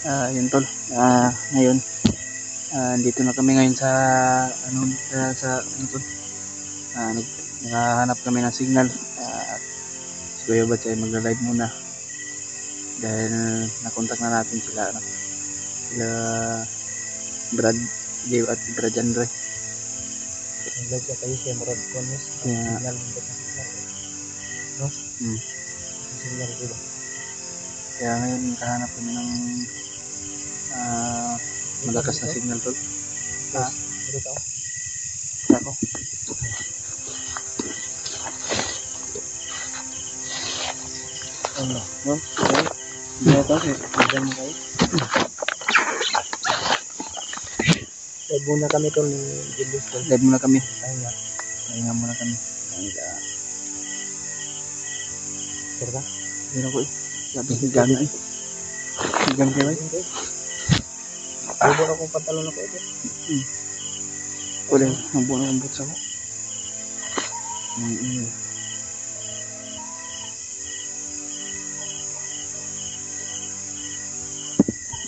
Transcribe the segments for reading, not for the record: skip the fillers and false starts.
Yun tol, ngayon dito na kami ngayon sa tol. Naghahanap kami ng signal. Si Kuya Bats ay magla-live muna dahil nakontak na natin sila Brad Dave at Brad Andre. Nag-live ka kayo siya murad ko mas signal no? Signal diba? Kaya ngayon nakahanap kami ng malakas na signal tol. Dito Ako. Ano? No? Dito Diyan mo kayo. Live muna kami tol ni Julius. Live muna kami. Pahinga muna kami. Sir ka? Hindi ko sabi higang na higang kayo Bubo na kong pantalon ako ito. Wala, mabuo na ang boots ako.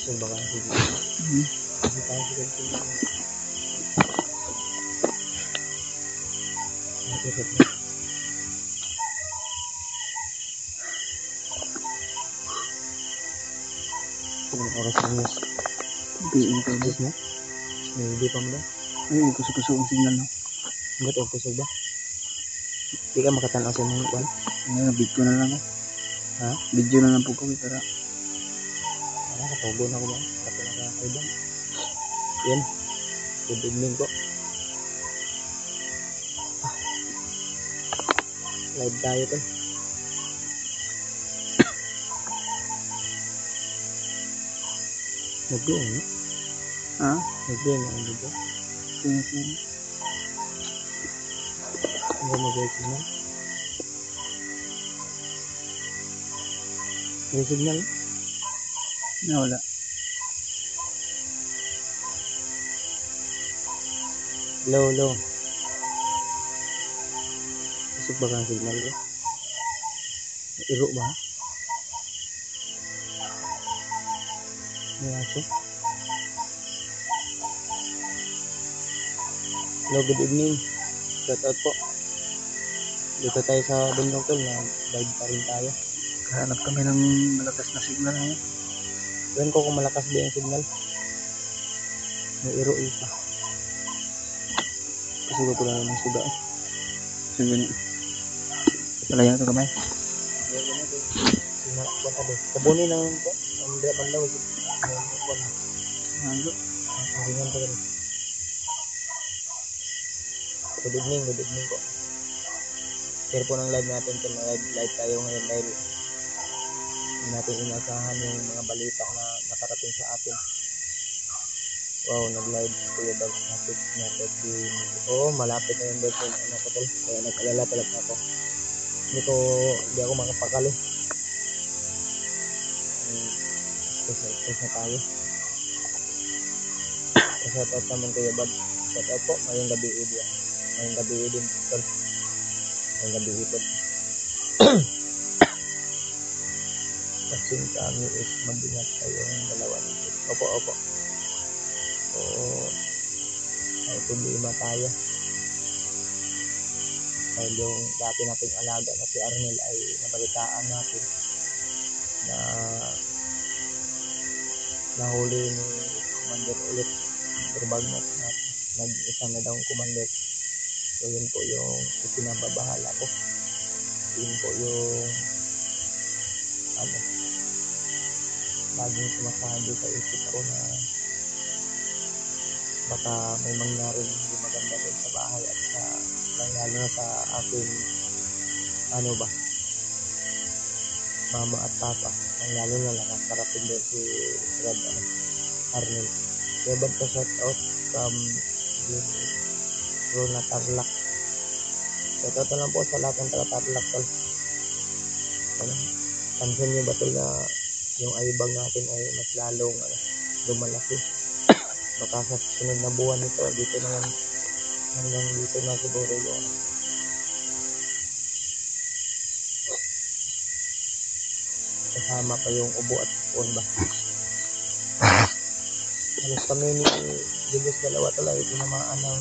So baka sige. Kasi tayo sige. Nakikit na. Kung oras ng news. Hindi kayo boots mo? Hindi pa mo na. Ay, kusog-kusog ang signal no? Ba't o kusog ba? Hindi ka makatanaw sa mga kwan? Video na lang ako. Ha? Video na lang po kami para Nakatogo na ko ba? Kasi nakakaiban. Yan. Good evening po. Live tayo to. Nag-game eh. ha? Nag-game na ano ba? Sino? Ano ba mag-game na? May signal? Wala. Low. Isip ba kang signal ko? Iro ba? May aso? Hello, good evening. Shout out po. Dito tayo sa bundok tol na live pa rin tayo. Hanap kami ng malakas na signal ngayon. Ewan ko kung malakas ba yung signal. May iro isa. Kasi ko pala ng suga. Sige na. Palayan ito kamay. Kabunin ng Andrea Bandaw. Ano? Ringan pa rin. Good evening po. Share po ng live natin kung live tayo ngayon dahil hindi natin inasahan yung mga balita na nakarating sa atin. Wow, nag-live Kuya Bag Napit na birthday. Oo, malapit na yung birthday na ano ko tol. Kaya nag-alala talaga ako. Hindi ako makapakali. Stress na tayo. Shout out naman Kuya Bag. Shout out po, ngayong gabi din. Ngayong gabi din tol. Ngayong gabi din. Kasi kami is mag-ingat kayong dalawa nito. Opo. So, may problema tayo. Dahil yung dati nating alaga na si Arnel ay nabalitaan natin na nahuli ni Commander ulit. Bagnat na nag-isa na daw ang Commander. So, yun po yung ipinababahala ko. Yun po yung laging sumasabi sa isip ko na baka may mangyaring hindi maganda din sa bahay at sa lalo na sa aking mama at papa lalo na lang at parating din si Brad Arnel. Kaya ba't ka shout out from Rona Tarlac. Shout out na lang po sa lahat ng taga Tarlac tol. Pansin nyo ba tol na yung ayubang natin ay mas lalong lumalaki. Baka sa sunod na buwan nito dito naman hanggang dito na siguro yung kasama pa yung ubo at puon ba. Halos kami ni Julius dalawa talaga tinamaan ng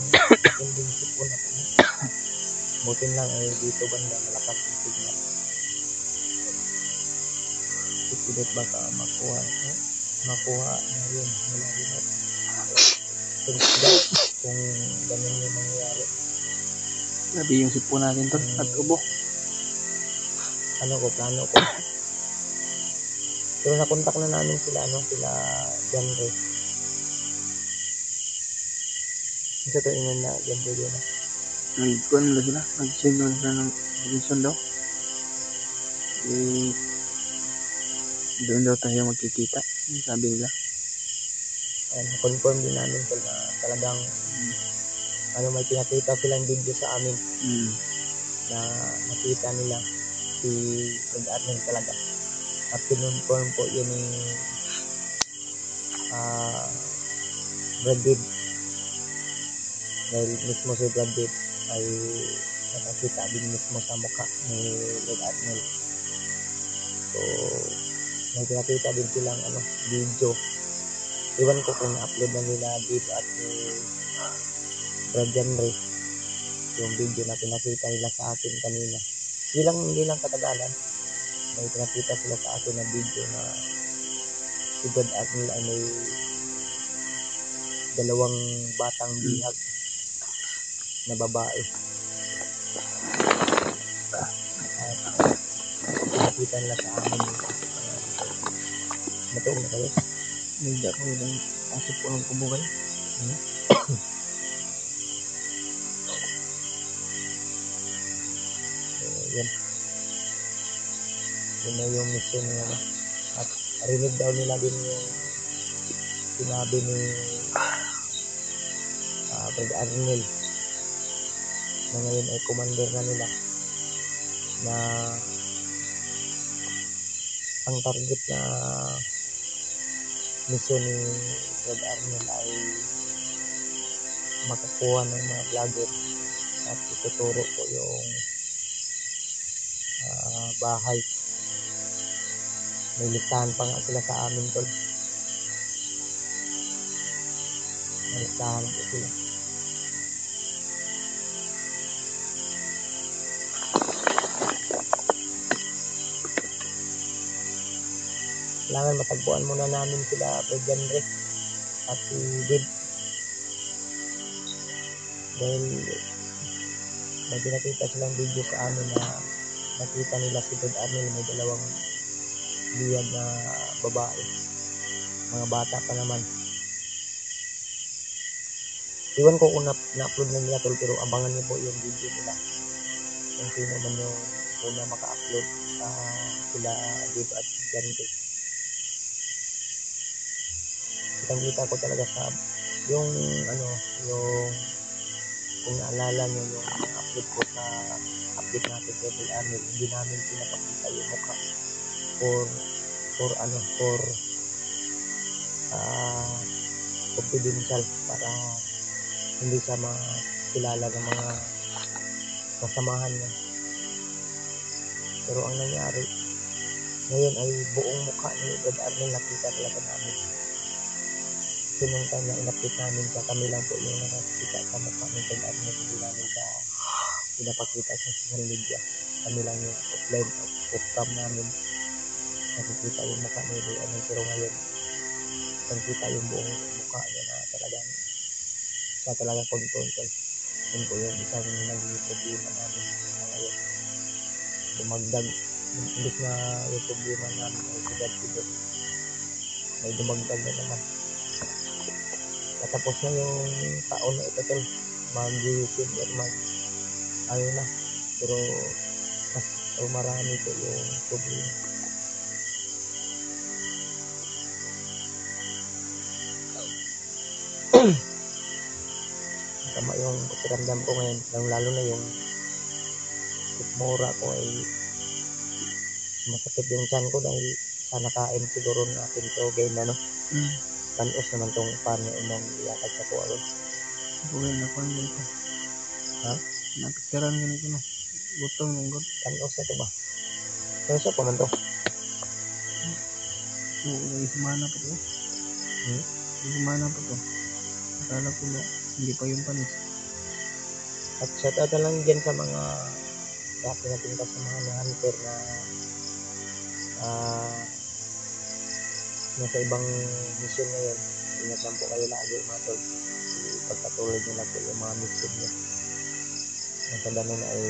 tinding sipon na po. Butin lang ay dito banda malakas yung signal. Pipilit baka makuha na yun mula remote. Kung ganun yung mangyayari. Grabe yung sipon natin tol at ubo. Plano ko. Pero nakontak na namin sila John Ray. Isa to ingon na John Ray na. Nag-kuhan na sila, nag-send na sila ng permission daw. Doon daw tayo magkikita, sabi nila. Na-confirm din namin na talagang may pinakita silang video sa amin na nakita nila si Fred Arnel talaga. At kinonfirm po yun ni Brad Pitt. Dahil mismo si Brad Pitt ay nakakita din mismo sa mukha ni Fred Arnel. So, may pinakita din silang video. Iwan ko kung na-upload na nila dito at Brad Ray yung video na pinakita nila sa akin kanina. Hindi lang katagalan. May pinakita sila sa akin na video na si Brad Arnel ay may 2 batang bihag na babae. At pinakita nila sa amin matuong na kayo. Hindi ako yung asip po ng kubukan. Yan. Yun na yung mission nila. At rinig daw nila din yung sinabi ni Brad Arnel na ngayon ay commander na nila na ang target na mission ni Brad Arnel ay makakuha ng mga vlogger at ituturo po yung bahay. May listahan pa nga sila sa amin tol. May listahan po sila. Kailangan matagpuan muna namin sila Brad Ray at si Dib. Dahil may pinakita silang video sa amin na nakita nila si Brad Arnel may 2 bihag na babae. Mga bata pa naman. Iwan ko kung na-upload na nila tol, pero abangan niyo po yung video nila. Kung sino man yung una maka-upload sila Dib at John Ray. Kitang-kita ko talaga sa yung kung naalala nyo yung upload ko sa update natin sa Brad Arnel, hindi namin pinapakita yung mukha for confidential para hindi siya makilala ng mga kasamahan niya. Pero ang nangyari ngayon ay buong mukha ni Brad Arnel nakita talaga namin. Sinong time na in-update namin siya, kami lang po yung nakakita sa mukha ni Brad Arnel, hindi namin siya pinapakita sa social media. Kami lang yung offline off-cam namin nakikita yung mukha ni Brad Arnel. Pero ngayon nakikita yung buong mukha niya na talagang siya talaga control. Yun po yung isang naging problema namin sa ngayon. Dumagdag, imbis na yung problema namin ay sigad-sigad, may dumagdag na naman. Katapos na yung taon na ito tol, mag-YouTube at ayaw na, pero mas marami po yung problema. Tama yung pakiramdam ko ngayon, lalo na yung mura ko ay masakit yung tiyan ko dahil sa nakain siguro natin to game na tanos naman tong pan niya imong iatag sa ko aron. Okay na ko nito. Ha? Napiktiran ganito no. Butong ng god. Tanos na to ba? Pero sa paman to. Oo, may semana pa to. Gumana po to. Akala ko na hindi pa yung panis. At shout out na lang dyan sa mga dati nating kasamahan na hunter na nasa ibang mission ngayon. Ingat lang po kayo lagi mga tol. Pagpatuloy nyo lang po yung mga mission nyo. Nasa ganun ay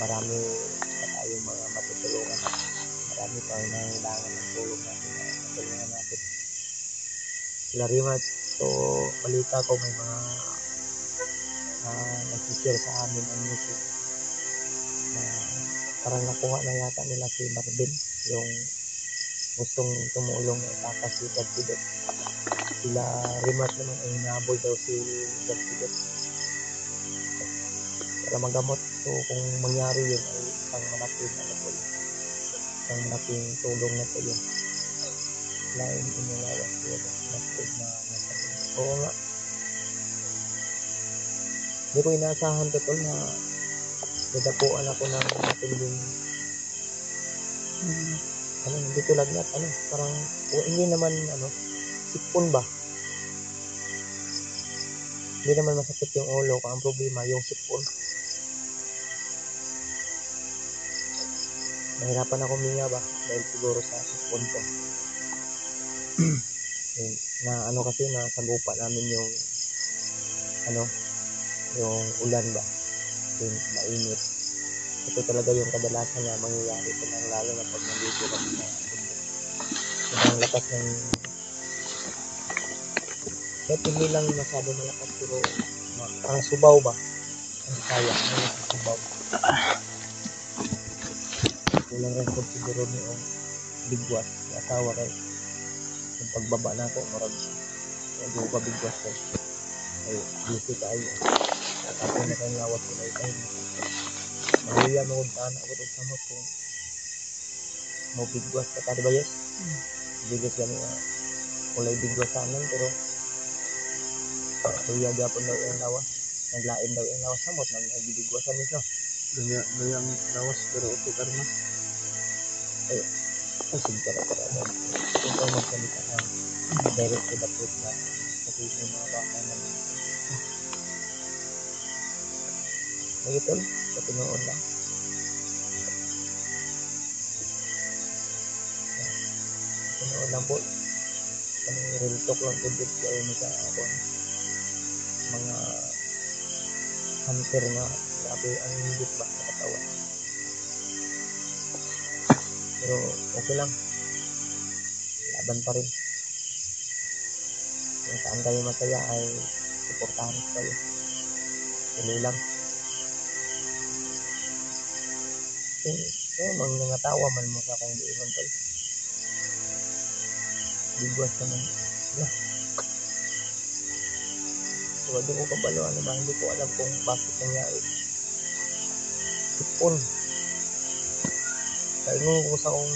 marami pa tayong mga matutulungan. Marami pa ang nangailangan ng tulong natin na matulungan natin. Sila Rimat, so balita ko may mga nag-share sa amin ang mission na parang nakuha na yata nila si Marvin, yung gustong tumulong na takas si Gadsidot. Sila Rimat naman ay hinabol daw si Gadsidot para magamot. So kung mangyari yun ay isang malaking isang malaking tulong na po yun. Lain inulawas yun na oo nga, hindi ko inaasahan totoo na nadapuan ako ng matinding hindi tulad na parang hindi naman sipon ba, hindi naman masakit yung ulo ko. Ang problema yung sipon. Nahirapan ako huminga ba dahil siguro sa sipon ko. Na kasi nasagupa namin yung yung ulan ba, yung mainit. Ito talaga yung kadalasan na mangyayari ito lang, lalo na pag nandito lang sa ang lakas ng kahit hindi lang masyado malakas pero parang subaw ba ang kaya subaw. Kulang rin kung siguro niyong bigwas yung asawa kay yung pagbaba na ako marag hindi ko bigwas kay ay busy tayo tapos na kayong lawas ko na tayo mahiya mo kung saan ako itong samot kung mo bigwas ka tadi ba yes? Bigwas kami kulay bigwas sanan pero mahiya gapon daw yung lawas, naglain daw yung lawas samot nang nagbibigwasan nito. Gaya ang lawas pero uto karma. Ay sige ka na kung kayo magsalita ka direct to the point na kasi yung mga baka naman magitol sa tinoon lang. Tinoon lang po real talk lang tubig kayo ni sa ako mga hunter nga grabe ang higit ba sa katawan. Pero okay lang, laban pa rin. Kung saan kayo masaya ay suportahan kayo. Tuloy lang. Mga tawa man mo sa kung di man tayo. Bigwas naman. So, hindi ko kabalo ba, hindi ko alam kung bakit nangyari. Sipon. Kaya ko sa kong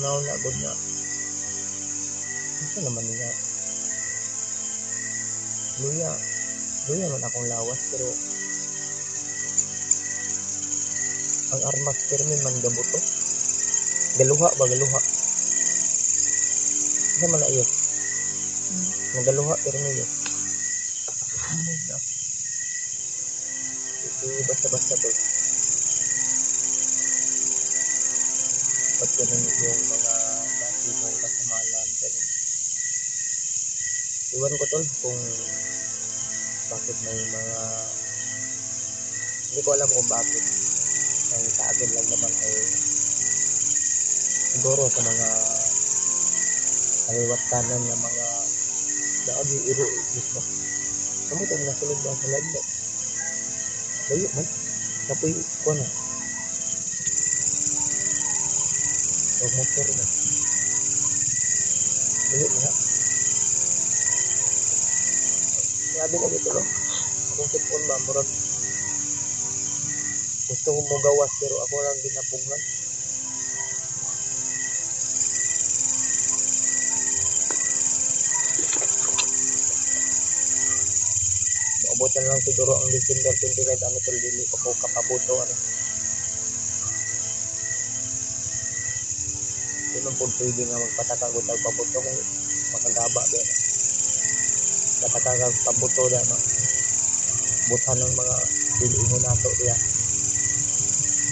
naunagod na ito naman niya luya man akong lawas pero ang armas termin man gabuto galuha isa man na iyo nagaluha termin yun basta to ba't ganun yung mga dati mong kasamalan pero iwan ko tol kung bakit may mga hindi ko alam kung bakit. Ang sa akin lang naman ay siguro sa mga kaliwat kanan na mga daagi iro mismo kamutong nasulod ba sa lagda layo man kapoy ko na huwag motor na layo man na sabi na dito lang akong sipon ba murag gusto ko mo gawas pero ako lang ginapugnan. Maabutan lang siguro ang December 29 ano tol dili ko kapabuto Hindi man po pwede nga magpataka ko tagpabuto kayo. makagaba ba na. Katakagag pabuto na no. Butan ng mga piliingon nato diya.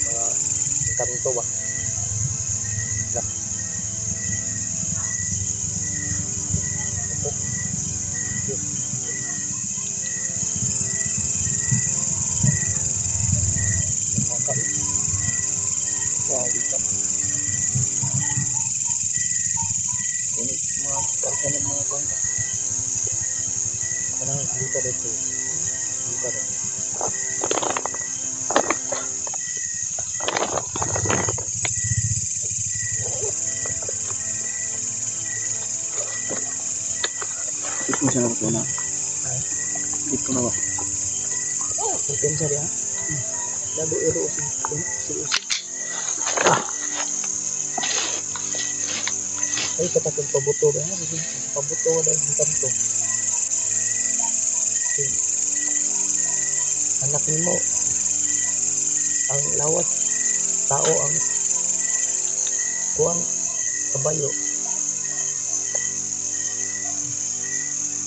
Mga kanto ba. Ini semua terkait dengan kontak. Karena kita itu, kita itu. Itu sana ko na. Dito na ba? Mungkin saja. Lalu erosi, serius. Ay katakot pabuto ba? Pabuto na yung kanto. Anak mo ang lawas tao ang kuang kabayo.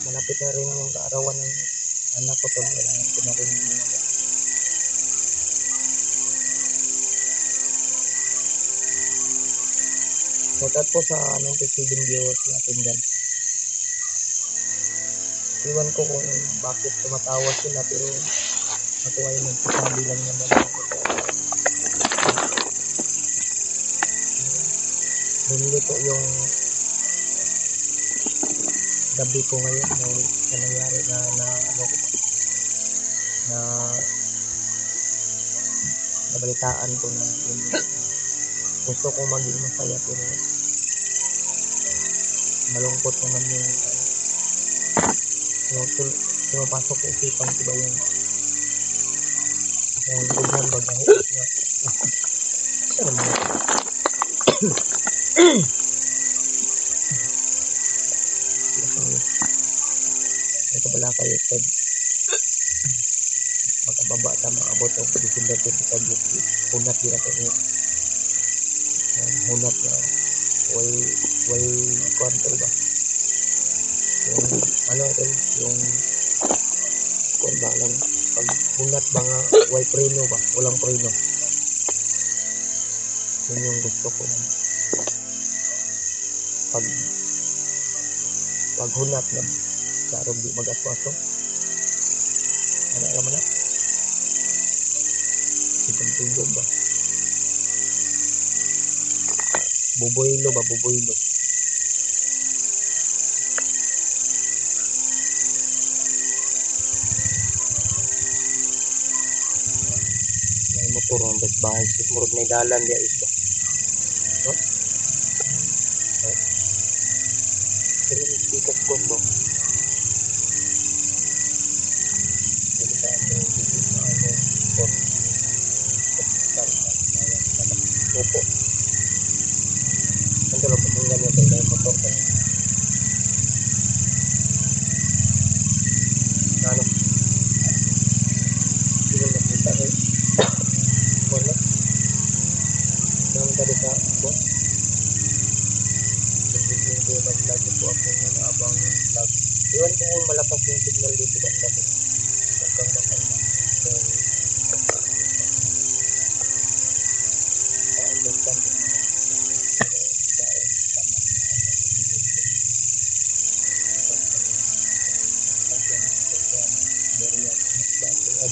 Malapit na rin yung kaarawan ng anak ko to. Kailangan ko na rin yung shoutout po sa 97 viewers natin dyan. Iwan ko kung bakit tumatawa sila pero ako ay nagsasabi lang naman ako. Lumilito yung gabi ko ngayon na nangyari na ano ko na nabalitaan ko na yung gusto kong maging masaya pero malungkot naman yung pumapasok sa isipan ko ba yung ganyan bagay na siya naman ito pala kayo Ted magkababa sa mga abot o December 25 hunat din ako niyo hunat na way kwanto ba yung ano rin yung kung ba lang pag hunat ba nga way preno ba walang preno yun yung gusto ko naman pag hunat na sarong di mag-aswaso ano naman na tigong ba buboylo ba buboylo may motor ang best bahay murag may dalan dia is ba no pero may speakers kon ba opo nanti lo pemunggan ya dari motor kan ano hindi na kita eh wala naman tadi sa po hindi ko lagi po ako ng abang lag iwan ko kung malakas yung signal dito ba dapat hanggang bakal na understand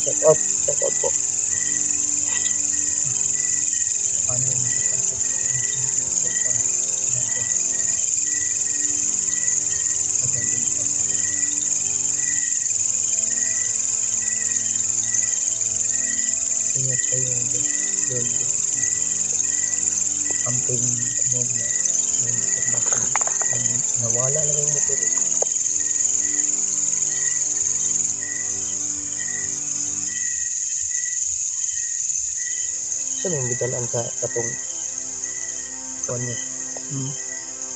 check out po ano yung nakasasok ingat kayo doon camping mode na nawala lang yung motor saan yung bitalaan sa katong kuwan niya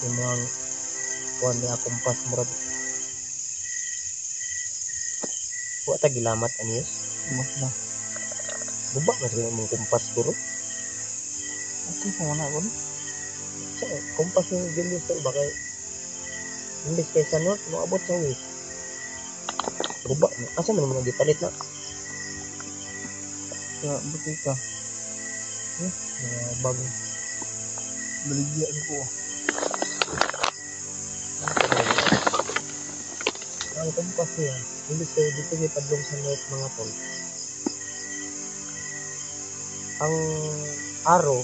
yung mga kuwan niya kumpas murag wata gilamat aniyos na bubak na sila mong kumpas duro ito po na ko kumpas yung Julius sir ba kay Imbes kay sa north, moabot sa west. Guba, asa man mo gipalit na? Sa butika. Mga bago. Baligya ko. Ang kumpas niya, imbes kay dito kay padlong sa north mga tol. Ang araw,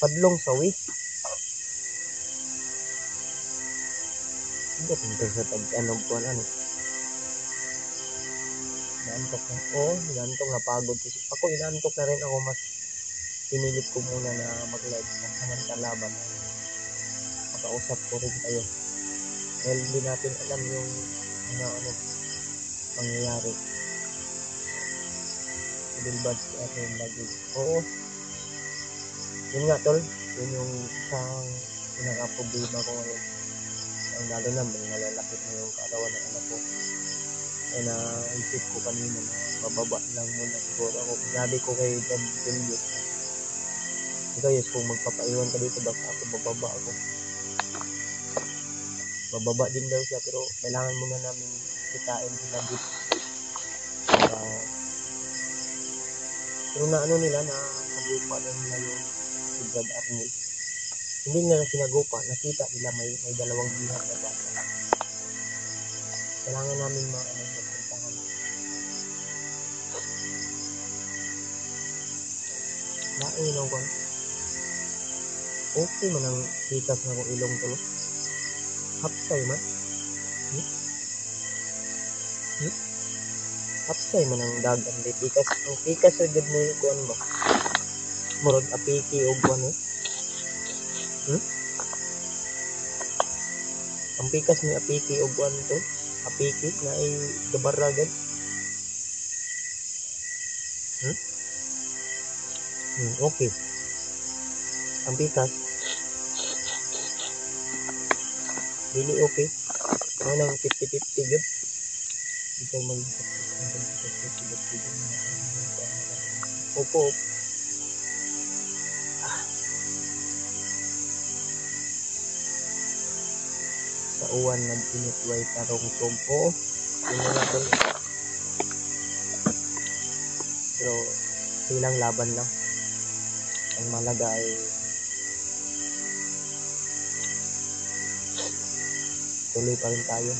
padlong sa west. Hindi ko sa tag-anong po ano. Inaantok na. Oo, inaantok na pagod. Ako inaantok na rin ako, mas pinilit ko muna na mag-live ng samantala ba. Makausap ko rin kayo. Dahil hindi natin alam yung ano pangyayari. Bilbad si ano yung lagi. Oo. Yun nga tol, yun yung isang pinaka-problema ko ngayon. Ang lalo na, malalakit na yung kaarawan ng anak ko. Kaya naisip ko kanina na bababa lang muna siguro ako. Sabi ko kay Dad Julius, ikaw Yus, kung magpapaiwan ka dito, baka ako bababa ako. Bababa din daw siya, pero kailangan muna namin kitain sila dito. Pero na ano nila, na sagupa na nila yung si Brad Arnel. Hindi nila sinagupa, nakita nila may dalawang bihag na bata. Kailangan namin magpuntahan. Nainom ko. Okay man ang tikas na kong ilong tulo. Hapsay man. Hapsay man ang dagan. Tikas. Ang tikas sa gud mo yung kuwan ba? Murag apiki o kuwan eh. Ang pikas ni apiki o kuwan to. Apiki na ay gabaragan. Okay. Ang pikas. Really okay. Ano nang 50-50 good. Ito mag-isip. Opo. Sa uwan nag-initway tarong tumpo. Yun na natin. Pero silang laban lang. Ang malaga ay tuloy pa rin tayo.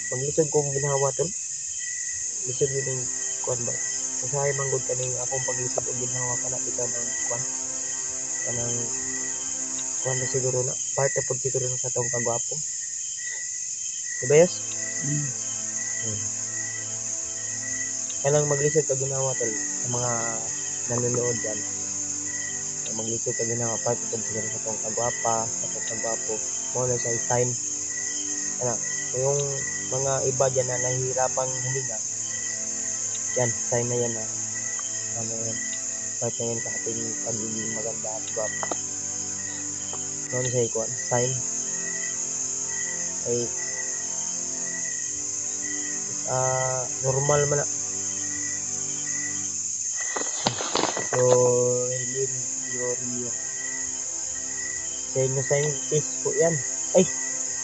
Paglisod kong ginawa tol. Lisod yun yung kuwan ba? Usahay manggod ka ng akong paglisod o ginawa ka na ito ng kuwan. Kanang kuwan na siguro na. Part na pag siguro sa taong kagwapo. Diba yes? Kailang maglisod ka ginawa tol sa mga nanonood dyan. Maglisod ka ginawa part na pag siguro sa taong kagwapa, sa taong kagwapo. Muna sa sign. Ano, yung mga iba dyan na nahihirapang huminga, yan, sign na yan na ano yan, part na yan sa ating pagiging maganda at gwapo. Ano sa ikuan, sign ay normal man na. So Helen Gloria scientist po yan. Ay,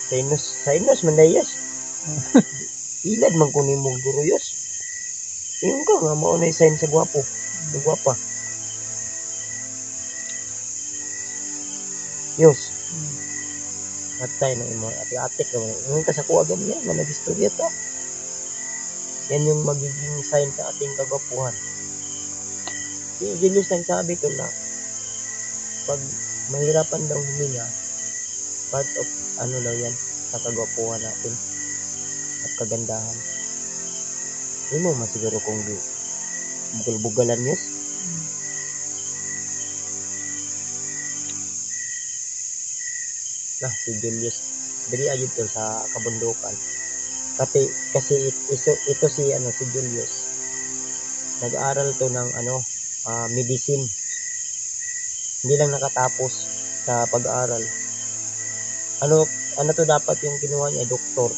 Sinus Mandayas. Ilad man kunin mong guro yos. Yung ka nga mao na sign sa gwapo. Sa gwapa. Yos. Atay na imo ati-atik naman. Yung kasakuha gam yan, managistorya to. Yan yung magiging sign sa ating kagwapuhan. Si Julius nagsabi to na pag mahirapan daw huminga, part of ano daw yan sa kagwapuhan natin at kagandahan. Hindi mo masiguro kung bugal-bugalan yun. Nah, si Julius diri ayun to sa kabundukan. Kasi ito si Julius. Nag-aaral to ng medicine. Hindi lang nakatapos sa pag-aaral. Ano to dapat yung kinuha niya, doktor.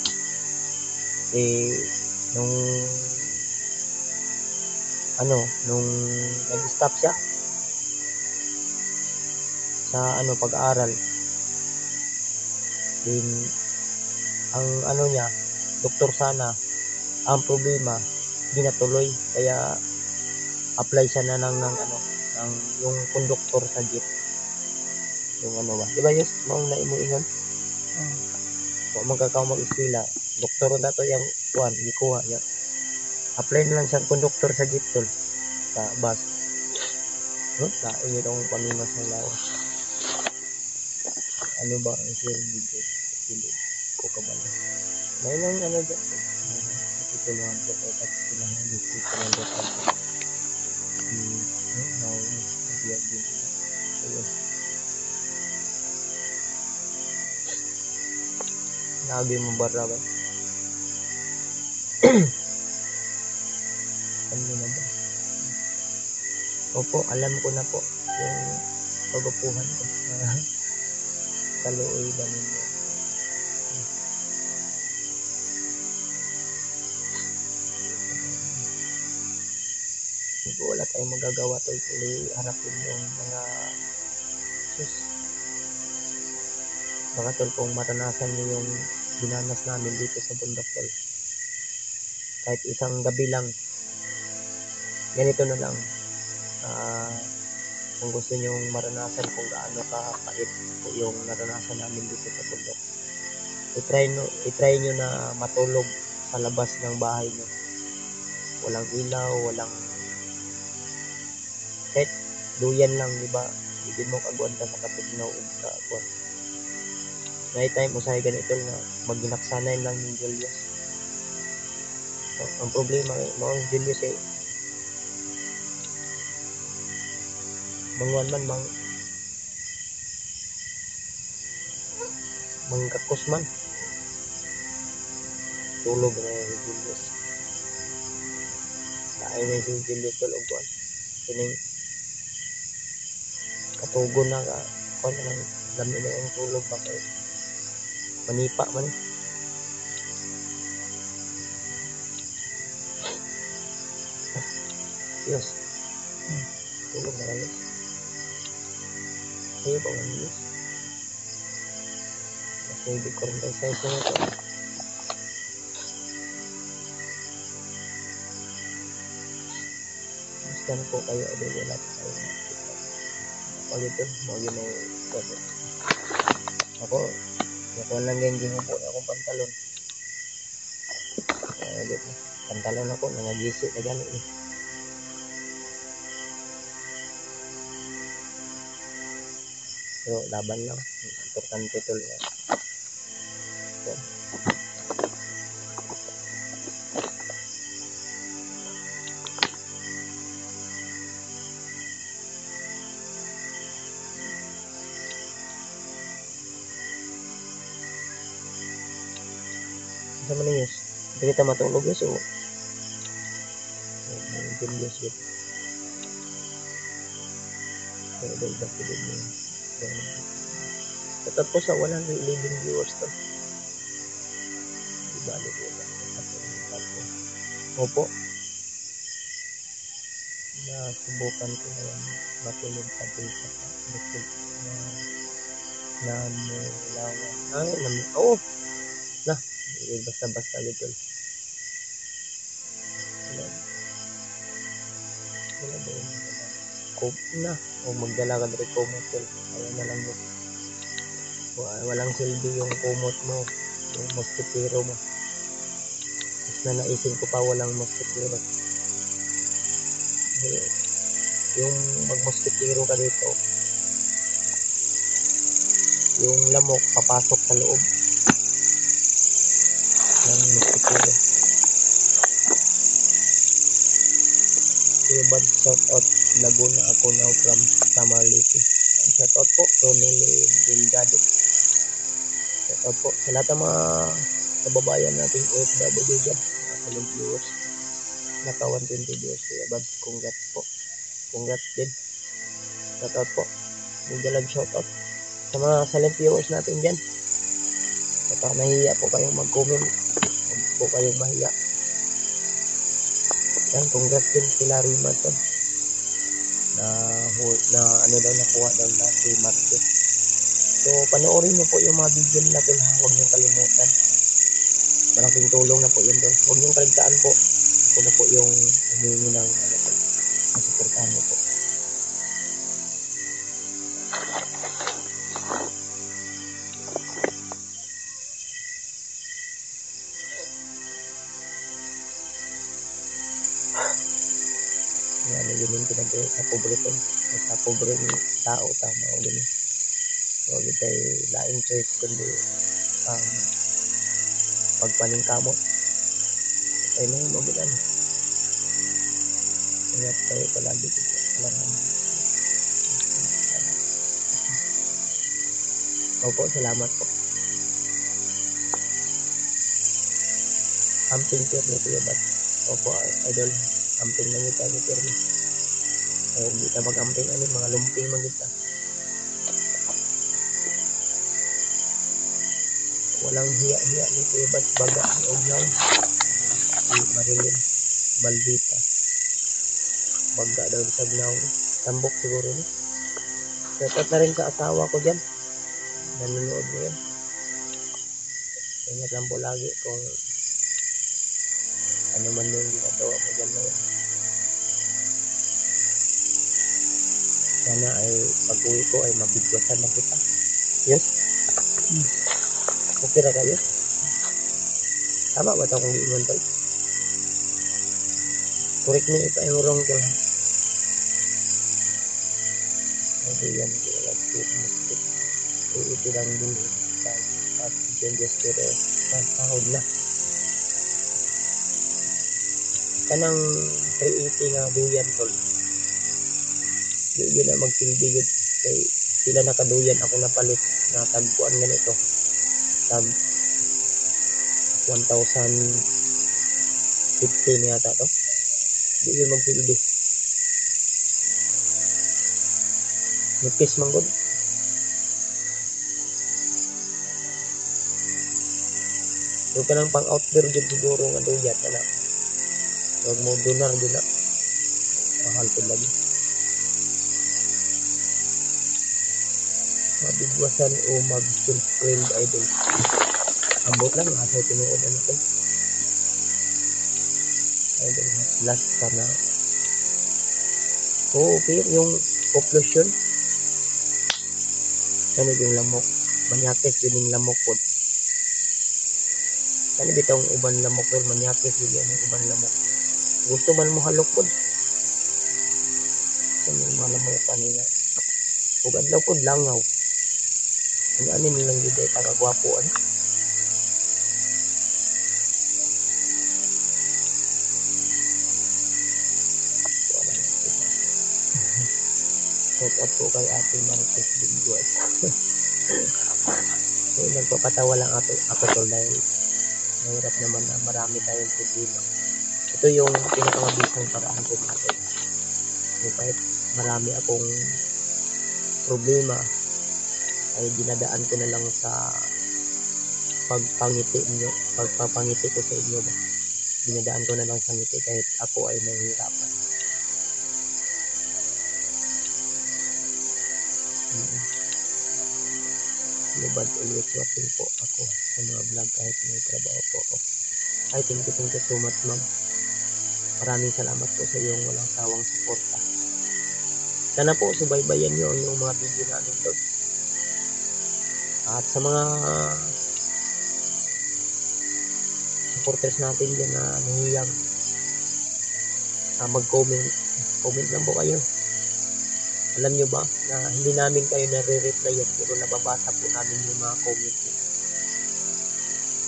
Nung nung nag-stop siya sa pag-aaral. Din ang niya, doktor sana, ang problema ginatuloy, kaya apply siya na ng yung conductor sa jeep. Yung ba? Di ba yes? Maong naimuingon? Wa magkakaw mag-eskwela. Doktor na to yung gikuha niya. Apply na lang siyang conductor sa jeep tol. Sa bus. Lain itong pamimas ng lawas. Ano ba ang share video? Hindi ko kabalo. May lang dyan. Natutulungan ko at kailangan dito sa mga dyan. Nabiyag din. Ayun. Nabi mo barra ba? Ano na ba? Opo, alam ko na po yung pag-upuhan ko. Kaluoy ba ninyo? Wala tayong magagawa tol, harapin yung mga baka tol, kung maranasan niyo yung dinanas namin dito sa bundok tol, kahit isang gabi lang, ganito na lang, kung gusto niyo maranasan kung gaano kapait yung naranasan namin dito sa bundok, i-try nyo na matulog sa labas ng bahay nyo, walang ilaw, walang kahit duyan lang, di ba? Hindi mo kagwanta sa katugnaw o sa agwan. Night time usahay ganito na maginaksanay lang yung Julius. So, ang problema mga Julius mangwan man mangkakos man. Tulog na yung Julius. Kain na si Julius tulog ko. Kining katugon na kung nang dami na yung tulog ba kayo manipa man yes tulog na kayo kayo pa man yes kasi hindi ko rin tayo sa isa nito masdan po kayo ay wala pa kayo pagito, magin na ako lang yung ginupo na akong pantalon pantalon ako nangagisi na gano'n pero laban lang importante tol so, sama na yun. Hindi kita matulog yun. So, Julius yun. Pero dahil ba tulog yun. Tatap ko sa 111 viewers to. Di balik yun. Opo. Nasubukan ko na yan. Matulog sa data. Namulawan. Oo. Basta-basta little. Wala ba yun? Cope na. O magdala ka rin kumot yun. Ayaw na lang yun. Walang silbi yung kumot mo. Yung mosquitero mo. Mas na naisin ko pa walang mosquitero. Yung mag-mosquitero ka dito, yung lamok papasok sa loob ng mosquitero. Yung bad shout out Laguna ako now from Samarliti. Shout out po Ronel Delgado. Shout out po sa lahat ng mga kababayan nating OFW dyan, mga silent viewers, naka 120 viewers. Kaya bad, congrats po, congrats din. Shout out po, nagdalag shout out sa mga silent viewers natin dyan. Baka nahiya po kayong mag-comment, huwag po kayong mahiya. Yan, congrats din sila Rima to. Na ano daw, nakuha daw na si Marcos. So, panoorin niyo po yung mga video nila tol ha. Huwag niyong kalimutan. Malaking tulong na po yun tol. Huwag niyong kaligtaan po. Ako na po yung humingi ng ano po. Masuportahan niyo po. Yan, yun yung pinag sa pobre tol. Sa pobre tao, tama o ganun. Huwag tayo laing choice kundi ang pagpaningkamot. Tayo na yung mabilan. Ingat tayo palagi dito. Alam naman. Opo, salamat po. Amping Pirmi Kuya Bat. Opo, idol. Amping na kita ni Pirmi. Kaya hindi ka mag-amping ano, mga lumping man kita. Walang hiya-hiya ni Kuya Bat. Baga ni Ognaw. Si Marilyn. Maldita. Baga daw sa Ognaw. Tambok siguro ni. Shout na rin sa asawa ko dyan. Nanonood mo yan. Ingat lang po lagi kung ano man yung ginagawa mo dyan na yan. Sana ay pag-uwi ko ay mabigwasan na kita. Yes? Okay na kayo? Tama ba ito kung giingon tayo? Correct me if I'm wrong ko lang. Hindi yan. Ito lang din at changes pero sahod na. Kanang 380 nga duyan tol. Di na magsilbi yun. Kay sila nakaduyan ako napalit na tagpuan ganito. Tag 1,015 yata to. Di yun magsilbi. Nipis manggod. So kanang pang outdoor dyan siguro nga duyan na. Huwag mo donar din na. Mahal po lagi. Mabigwasan o mag-friend idol. Ambot lang. Asa tinuod na natin. Idol. Last pa na. Oo, okay. Yung occlusion. Ano yung lamok. Manyakis yun yung lamok po. Ano bitang uban lamok po. Manyakis yun yung uban lamok. Gusto man mo halok po. Sa mga lamok kanina. Huwag adlaw po langaw. Ang ano nilang yun ay tagagwapoan. Shout out po kay Ate Maricel Binduat. So, nagpapatawa lang ako tol dahil mahirap naman na marami tayong problema. Ito yung pinakamabisang paraan ko natin. So, kahit marami akong problema ay dinadaan ko na lang sa pagpangiti ko sa inyo ba. Dinadaan ko na lang sa ngiti kahit ako ay nahihirapan. Lubad always watching po ako sa mga vlog kahit may trabaho po ako. Ay, thank you so much ma'am. Maraming salamat po sa iyong walang sawang suporta. Sana po subaybayan nyo yung mga video namin to. At sa mga supporters natin dyan na nahiyang mag-comment, comment lang po kayo. Alam nyo ba na hindi namin kayo nare-replyan pero nababasa po namin yung mga comment nyo.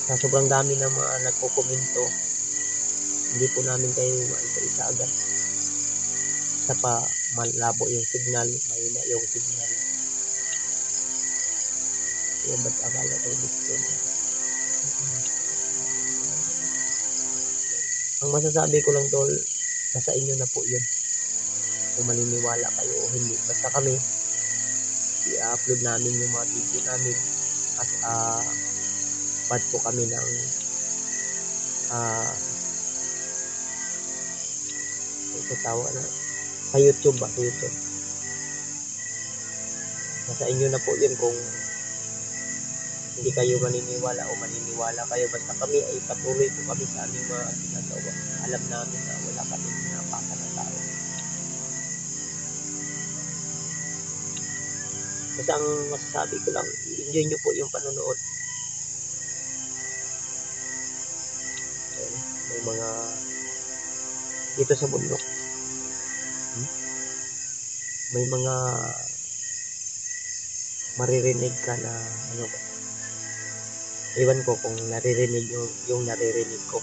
Sa sobrang dami na mga nagko-komento, hindi po namin kayo maisa-isa agad. Sa pa malabo yung signal, mahina yung signal. Kaya ba't akala ko dito? Ang masasabi ko lang tol, nasa inyo na po yun. Kung maniniwala kayo o hindi. Basta kami, i-upload namin yung mga video namin as part po kami ng sa tawa na sa YouTube ba, sa YouTube. Nasa inyo na po yun kung hindi kayo maniniwala o maniniwala kayo. Basta kami ay patuloy po kami sa aming mga ginagawa. Alam namin na wala kami napaka na tao. Basta ang masasabi ko lang, enjoy nyo po yung panonood. May mga dito sa bundok. May mga maririnig ka na ano ba? Iwan ko kung naririnig yung naririnig ko.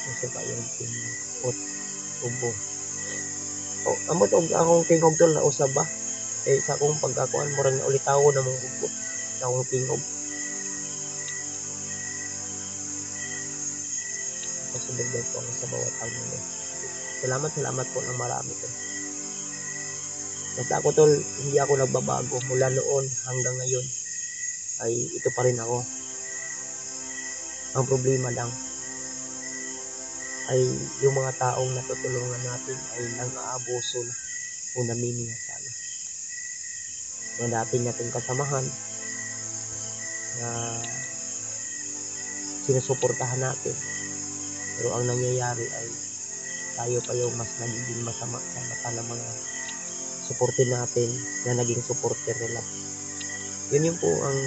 Kasi pa yung tingkot tubo. O, amot og akong tingog tol na usab ba? Eh sa akong pagkakuan mo rin ulit ako na mong gugo. Sa akong tingog. Pasubig po ako sa bawat tanong. Salamat po ng marami to. Basta ako tol, hindi ako nagbabago mula noon hanggang ngayon. Ay ito pa rin ako. Ang problema lang ay yung mga taong natutulungan natin ay nang-aabuso na o namimiyasa na. Yung dati natin kasamahan na sinusuportahan natin. Pero ang nangyayari ay tayo pa yung mas nagiging masama sa mata ng mga supporter natin na naging supporter nila. Yun po ang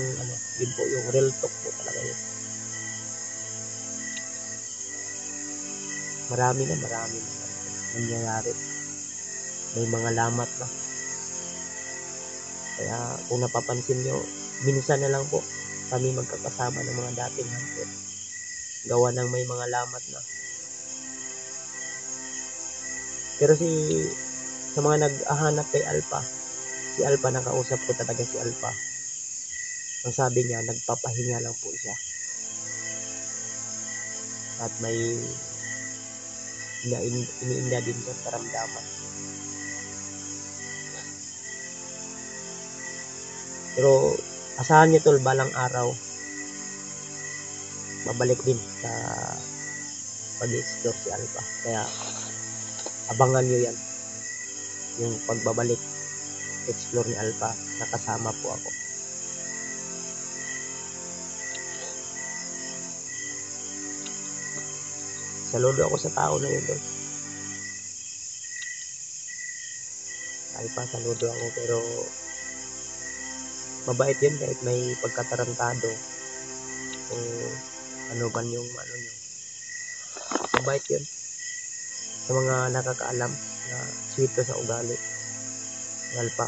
yun po yung real talk po talaga yun. Marami na nangyayari. May mga lamat na. Kaya kung napapansin nyo, minsan na lang po kami magkakasama ng mga dating hunter. Gawa ng may mga lamat na. Pero sa mga nag-ahanap kay Alpha, si Alpha, nakausap ko talaga si Alpha. Ang sabi niya, nagpapahinga lang po siya. At may iniinda din sa karamdaman. Pero asahan niyo tol, balang araw babalik din sa pag-explore si Alpha. Kaya abangan niyo yan, yung pagbabalik explore ni Alpha. Nakasama po ako. Saludo ako sa tao na yun doon. Alpha, saludo ako, pero mabait yun kahit may pagkatarantado o ano ba yung nyo. Mabait yun. Sa mga nakakaalam na sweet sa ugali ni Alpha.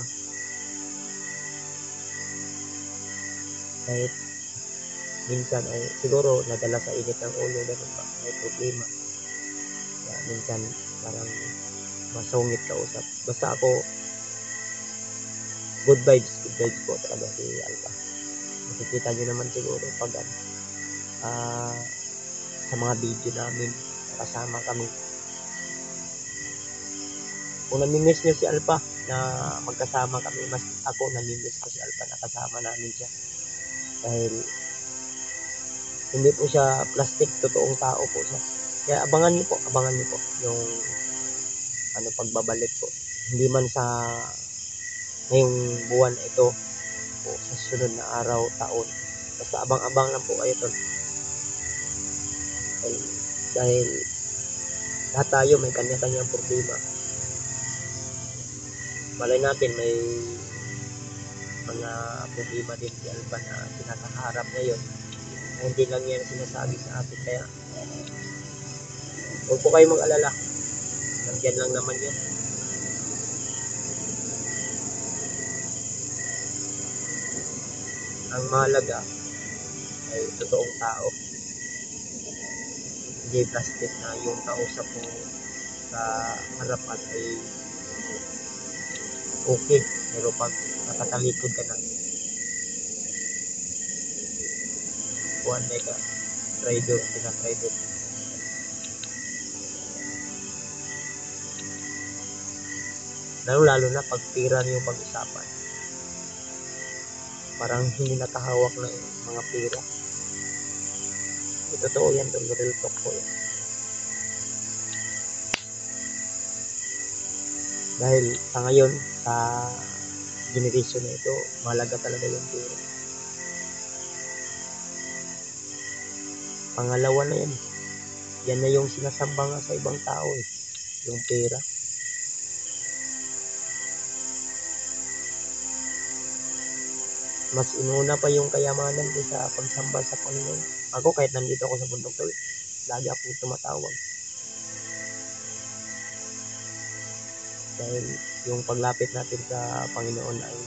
Kahit minsan ay siguro nadala sa init ng ulo, ganun ba, may problema. Kaya minsan parang masungit ka usap. Basta ako, good vibes po talaga si Alpha. Makikita nyo naman siguro pag sa mga video namin, kasama kami. Kung namimiss nyo si Alpha na magkasama kami, mas ako namimiss ko si Alpha na kasama namin siya. Dahil hindi po siya plastic, totoong tao po siya. Kaya abangan niyo po yung pagbabalik po. Hindi man sa ngayong buwan ito o sa sunod na araw, taon. Basta abang-abang lang po kayo tol. Dahil lahat tayo may kanya-kanyang problema. Malay natin may mga problema din si Alpha na kinakaharap ngayon. Hindi lang yan sinasabi sa atin. Kaya huwag po kayo mag-alala, nandiyan lang naman yan. Ang mahalaga ay totoong tao, hindi plastic na yung kausap mo sa harapan ay okay, pero pag nakatalikod ka na, kuhan na ka, trader, pinatrader. Lalo na pag pira yung pag-usapan. Parang hindi nakahawak ng mga pira. Totoo yan, tol. Real talk po yan. Dahil sa ngayon, sa generation na ito, mahalaga talaga yung pera. Pangalawa na yan. Yan na yung sinasamba nga sa ibang tao eh. Yung pera. Mas inuna pa yung kayamanan kaysa pagsamba sa Panginoon. Ako kahit nandito ako sa bundok tol, lagi akong tumatawag. Dahil yung paglapit natin sa Panginoon ay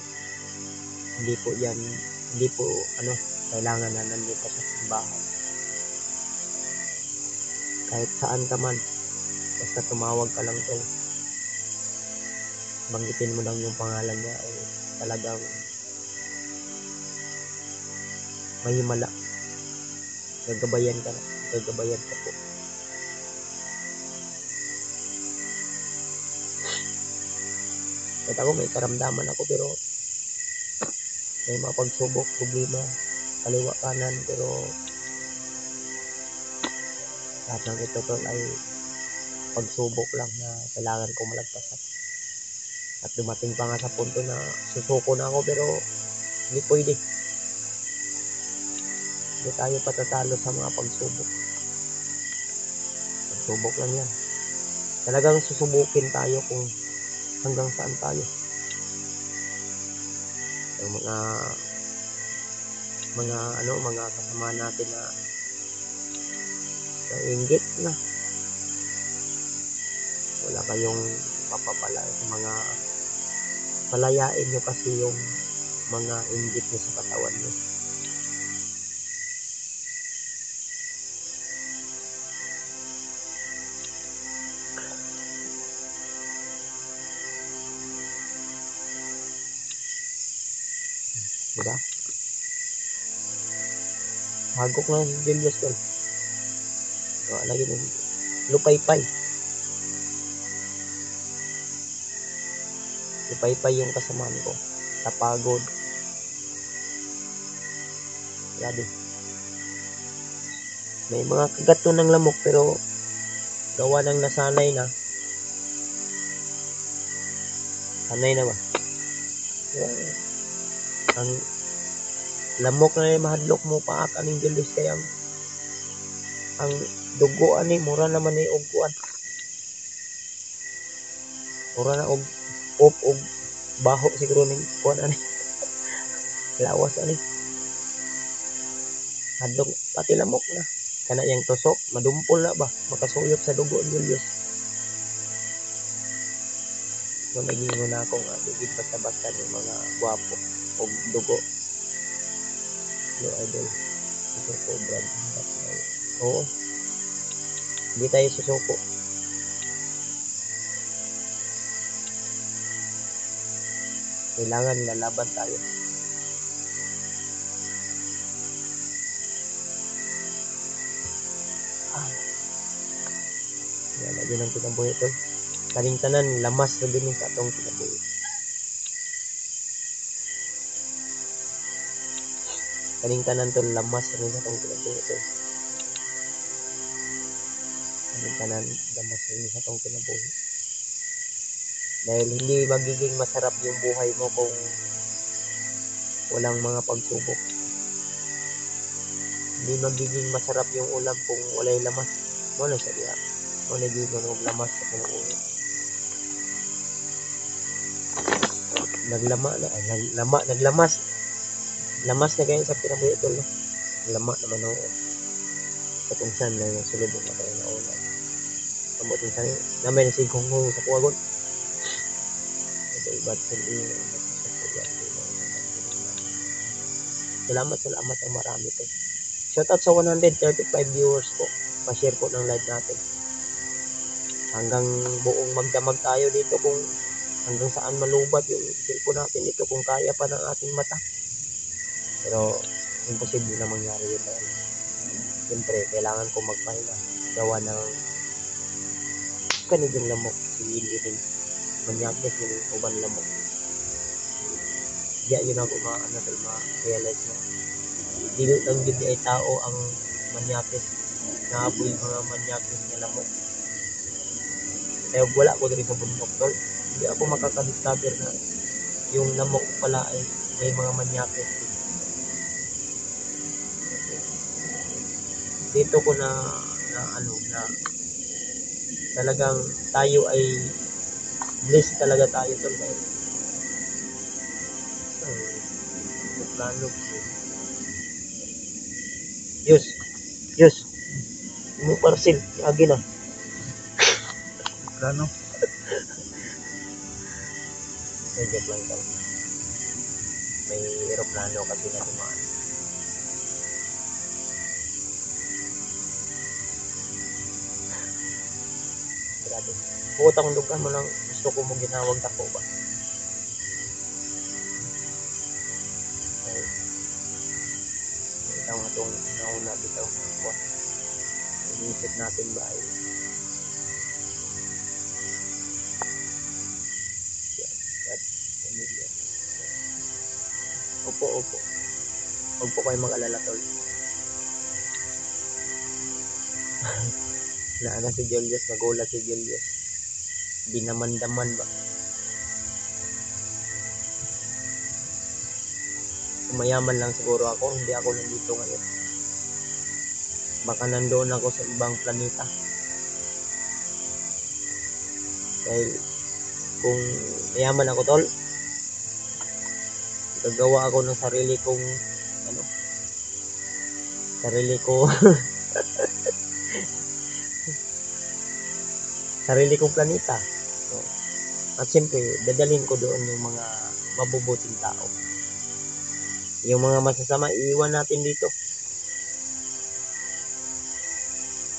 hindi po kailangan na nandito sa simbahan. Kahit saan ka man, basta tumawag ka lang tol. Banggitin mo lang yung pangalan niya ay talagang mahimala. Gagabayan ka po. Kahit ako may karamdaman ako pero may mga pagsubok, problema, kaliwa kanan, pero lahat ng ito tol ay pagsubok lang na kailangan ko malagpasan. At dumating pa nga sa punto na susuko na ako pero hindi pwede. Hindi tayo patatalo sa mga pagsubok. Pagsubok lang yan. Talagang susubukin tayo kung hanggang saan tayo. Yung mga kasama natin na nainggit na. Wala kayong mapapala sa mga palayain nyo kasi yung mga inggit nyo sa katawan nyo. Diba? Hagok na si Julius tol. Lagi ng lupay-pay. Lupay-pay yung kasamaan ko. Tapagod. Grabe. May mga kagato ng lamok pero gawa ng nasanay na. Sanay na ba? Ang lamok na mahadlok mo pa kaning Julius kaya ang duguan ni mura naman ni ugkuan. Mura na og baho siguro ning kuan ani. Lawas ani. Hadlok pati lamok na. Kana yang tusok madumpol na ba makasuyop sa dugo ni Julius. So nagingon na akong bigit basta-basta ng mga gwapo og dugo. Yo idol. Ito po brad. Oo. Hindi tayo susuko. Kailangan lalaban tayo. Yan, lagi ng kinabuhi ito. Kaning tanan, lamas na din sa atong kinabuhi. Kaning tanan to, lamas na din sa atong kinabuhi ito. Kaning tanan, lamas na din sa atong kinabuhi. Dahil hindi magiging masarap yung buhay mo kung walang mga pagsubok. Hindi magiging masarap yung ulam kung walay lamas. Wala siya diya. Wala dito ng lamas sa kinabuhi. Naglamas. Lamas na kayo sa kinabuhi ito, no? Lama naman ako. Sa tunsan na yung sulubong na kayo na una. Kamot tunsan yun. Namay na sigong sa kuwagon. But salamat ang marami to. Shoutout sa 135 viewers po. Pa-share po ng live natin. Hanggang buong magdamag tayo dito kung hanggang saan malubat yung cellphone natin dito kung kaya pa ng ating mata. Pero imposible na mangyari yun dahil siyempre kailangan ko magpahinga. Gawa ng kanigong lamok si Willie din. Manyagnes yung uban lamok. Diya yun ako ma-realize na dili lang yun ay tao ang manyakis. Naaboy mga manyakis nga lamok. Kaya wala ko diri sa bundok tol. Hindi ako makaka-discover na yung lamok pala ay may mga manyakis. Dito ko na talagang tayo ay blessed talaga tayo tol. Plano. Yus. Mo parcel, agi na. Plano. Joke lang tol. May aeroplano kasi na dumaan. Grabe. Bukod lugar mo lang gusto ko mo ginawag tako ba? Ito nga itong nauna bitaw. Inisip natin ba ay Opo. Huwag po kayo mag-alala tol. Naana si Julius, nagulat si Julius. Dinamandaman ba? Mayaman lang siguro ako, hindi ako nandito ngayon. Baka nandoon ako sa ibang planeta. Dahil kung mayaman ako tol, gagawa ako ng sarili kong sarili kong planeta. So, at siyempre, dadalhin ko doon yung mga mabubuting tao. Yung mga masasama, iiwan natin dito.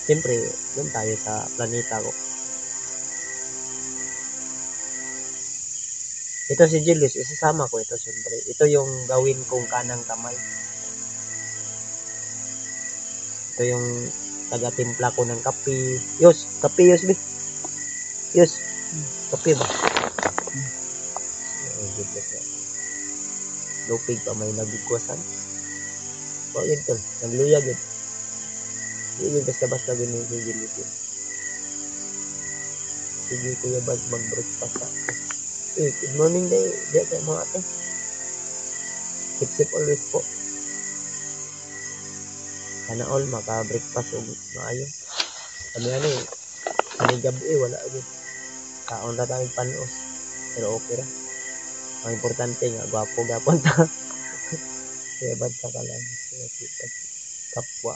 Siyempre, doon tayo sa planeta ko. Ito si Julius, isasama ko ito siyempre. Ito yung gawin kong kanang kamay. Ito yung taga-timpla ko ng kape. Kape B. Kape ba? Julius na. Lupig pa may nagigwasan. Huwag yun tol, nagluyag yun. Hindi yun basta-basta ganun si Julius yun. Sige kuya bag mag-breakfast ako. Good morning day. Diyan kayo mga ate. Keep always po. Sana all maka-breakfast o maayo. Kami kami gabi wala agad. Kaon na tayong panos. Pero okay ra. Ang importante nga, gwapo-gapon ta. Kaya banta ka lang. Kapwa.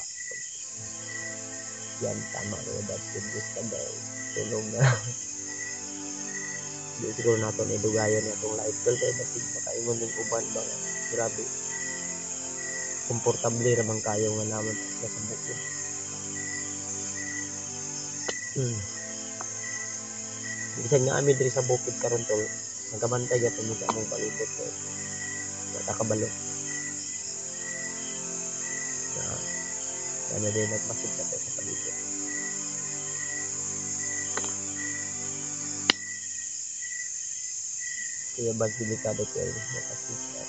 Yan, tama ko. That's the best ka daw. Tulong na. Di siguro natin idugayan na itong life goal. Kaya natin makaingon ng uban ba. Grabe. Komportable naman kayo nga naman sa buko. Bisan nga amin diri sa bukid karon tol. Nagkabantay ka tumisa mong palibot ko. Matakabalo. Ano din nagmasid ka sa palibot. Kaya bag delikado ko ay makasisa.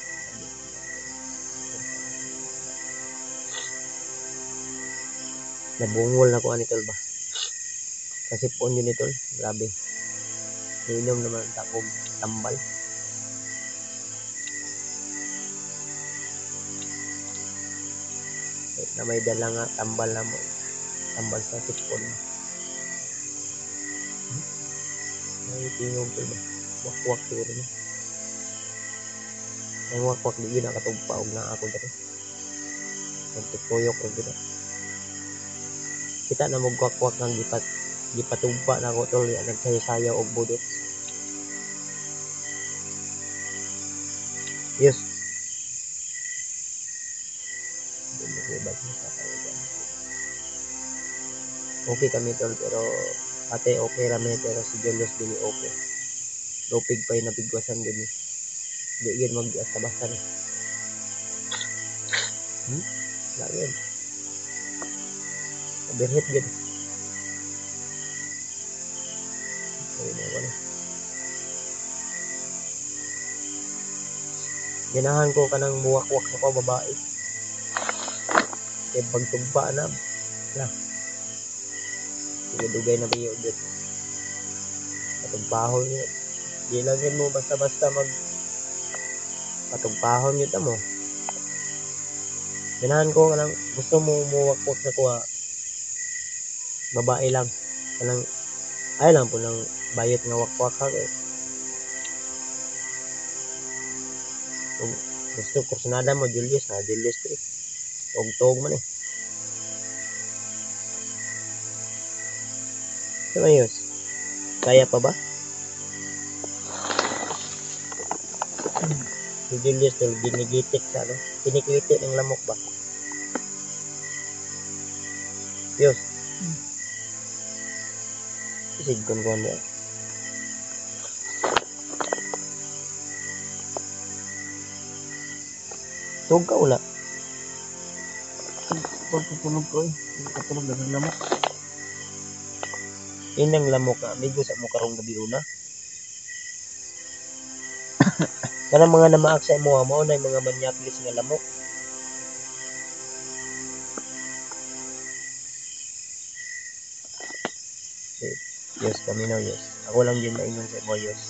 Nabungol na ko ani tol ba. Kasi po yun tol. Grabe. Inom naman takog tambal. Na may dala nga tambal na mo. Tambal sa sipon. Ay tingog ko ba. Wakwak siguro na. Ay wakwak di yun nakatugpa og na ako dito. Nagtutuyok ko dito. Kita na mo wakwak ng gipatugpa na ko tol. Nagsayo-sayo og budot. Yes. Okay kami tol pero ate okay rami pero si Julius dili okay. Lupig pa yung nabigwasan din. Di yun mag-basta-basta na. Lagi yun. Overheat good. Okay na wala. Ginahan ko ka ng buwak-wak sa ko babae. Kaya pagtugba na. Dugay na ba yun? Patugpahon yun. Di lang yun mo basta-basta patugpahon yun mo. Ganahan ko lang, gusto mo muwakwak sa kuha. Babae lang. Ay lang po lang bayot nga wakwak ka. Gusto ko sunada mo, Julius 3. Tog-tog man eh. Ayos. Kaya pa ba? Si Julius tol, ginigitik sa ano? Kiniklitik ng lamok ba? Yos. Isigkon ko niya. Tug ka ula. Pagpapulog ko eh. Pagpapulog na ng lamok. Inang lamok ka. Amigo sa mo karong gabi una. Kanang mga namaak sa imo mo na mga manyaklis nga lamok. Yos, paminaw Yos. Ako lang din maingon sa imo Yos.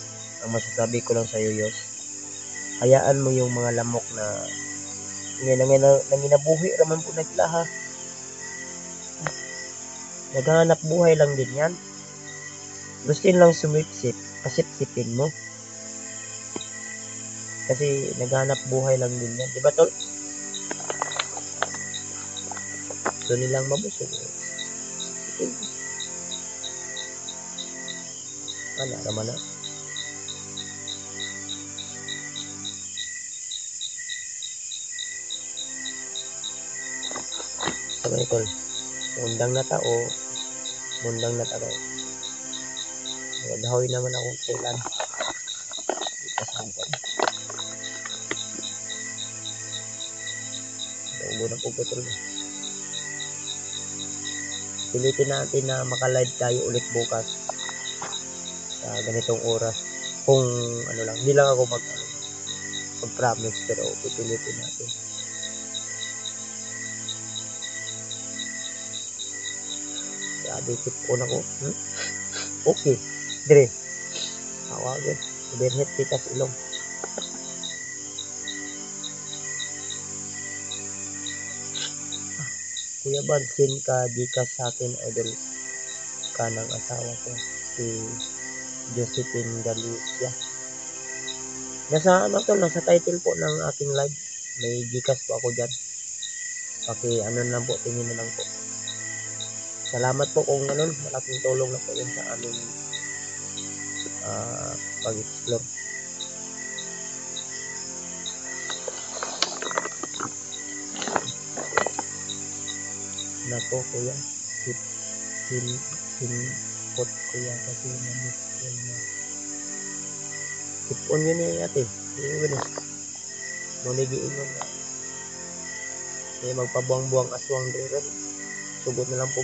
Ang masasabi ko lang sa iyo Yos. Hayaan mo yung mga lamok na nanginabuhi raman po naglaha. Naghahanap buhay lang din yan. Gustin lang sumipsip, pasipsipin mo. Kasi naghahanap buhay lang din yan. Diba tol? So nilang mabusog. Ano naman na? Sabay tol. Mundang na ta o mundang na ta kayo. Dahoy naman akong kailan. Ipasang ko. Naubo na po tol. Pilitin natin na makalive tayo ulit bukas. Sa ganitong oras. Kung ano lang. Hindi lang ako mag-promise pero pipilitin natin. Sabi tipon ako. Okay. Dire. Tawagin. Berhet tikas ilong. Kuya Bansin ka di ka sa akin idol ka ng asawa ko si Josephine Galicia. Nasa ano to, nasa title po ng aking live. May Gcash po ako dyan. Ano lang po, tingin na lang po. Salamat po kung ganun. Malaking tulong na po yun sa aming pag-explore. Nako kuya. Pot kuya kasi namis yun na. Tipon yun eh ate. Yun eh. Munigiin yun na. Magpabuang-buang aswang dito. Sugot na lang po.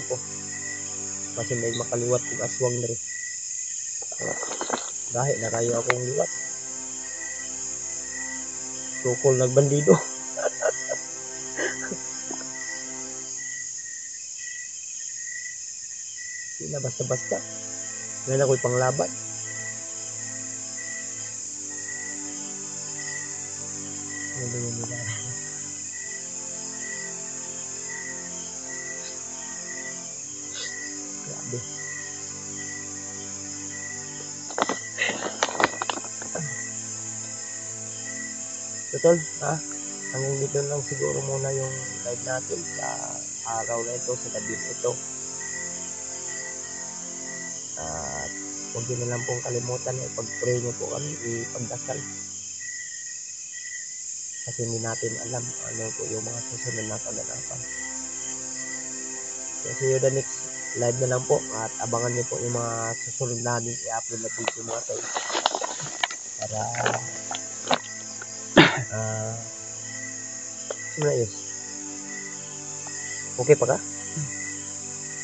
Kasi may makaliwat kong aswang na rin. Dahil na kayo akong liwat. Tukol nagbandido. Hindi na basta-basta. Ngayon ako'y panglaban. Ano yung nila? Grabe. Totoo, hanggang dito lang siguro muna yung live natin sa araw na ito, sa gabi na ito. At huwag nyo na lang pong kalimutan na ipag-pray nyo po kami, ipagdasal. Kasi hindi natin alam ano po yung mga susunod na kaganapan. So see you the next live na lang po. At abangan nyo po yung mga susunod namin i-upload na video mga tayo. Para ano yun? Okay pa ka?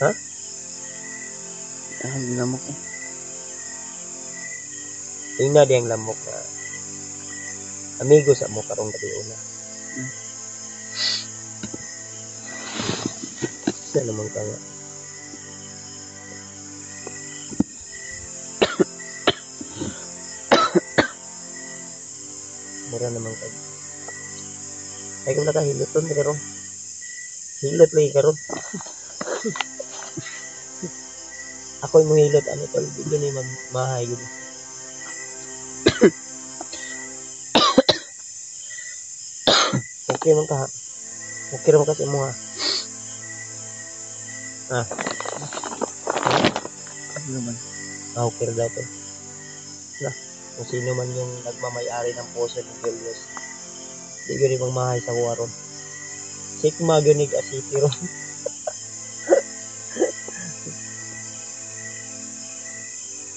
Ha? Ang lamok ko. Tingnan din ang lamok na amigo sa mo karong gabi una. Siya naman ka nga. Mura naman ka. Ay kung nakahilot doon, karon. Hilot lagi karon. Ako yung hilot, ano tol, hindi ni magmahay yun. Okay man ka ha. Okay naman kasi mo ha. Ano naman? Okay daw to. Na, kung sino man yung nagmamayari ng puso ng Julius, hindi ko rin magmahay sa kuwa ron. Sigma ganig asiti ron.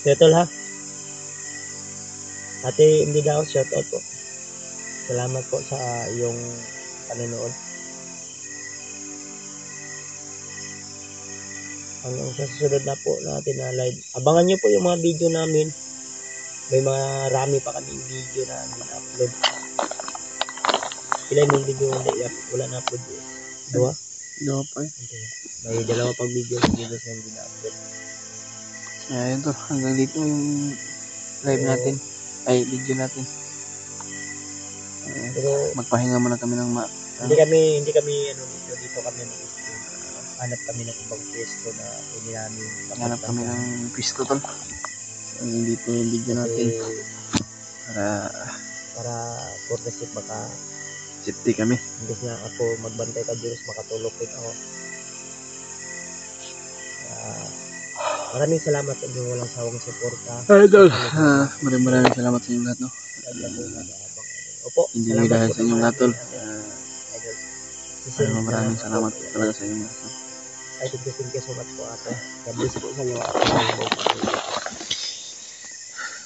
Settle ha. Ate, hindi daw shout out po. Salamat po sa iyong panonood. Hanggang sa susunod na po natin na live. Abangan nyo po yung mga video namin. May marami pa kaming video na upload. Ilan yung video wala na upload? Dua? Dua pa eh. Okay. May dalawa pang video na hindi na upload. Ayan to, hanggang dito yung live natin. Ay, video natin. Pero magpahinga muna kami ng hindi kami dito kami hanap kami ng ibang pwesto na hindi namin hanap kami ng pwesto tol. Dito yung video natin para for the sake baka safety kami. Imbes na ako magbantay ka Diyos, makatulog din ako. Maraming salamat sa inyong walang sawang suporta. Idol, maraming salamat sa inyong lahat, no? Opo, hindi dahil sa inyong lahat, tol. Maraming salamat talaga sa inyong lahat. I thank you so much po ate. God bless po sa inyo.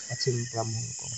Watching from Hong Kong.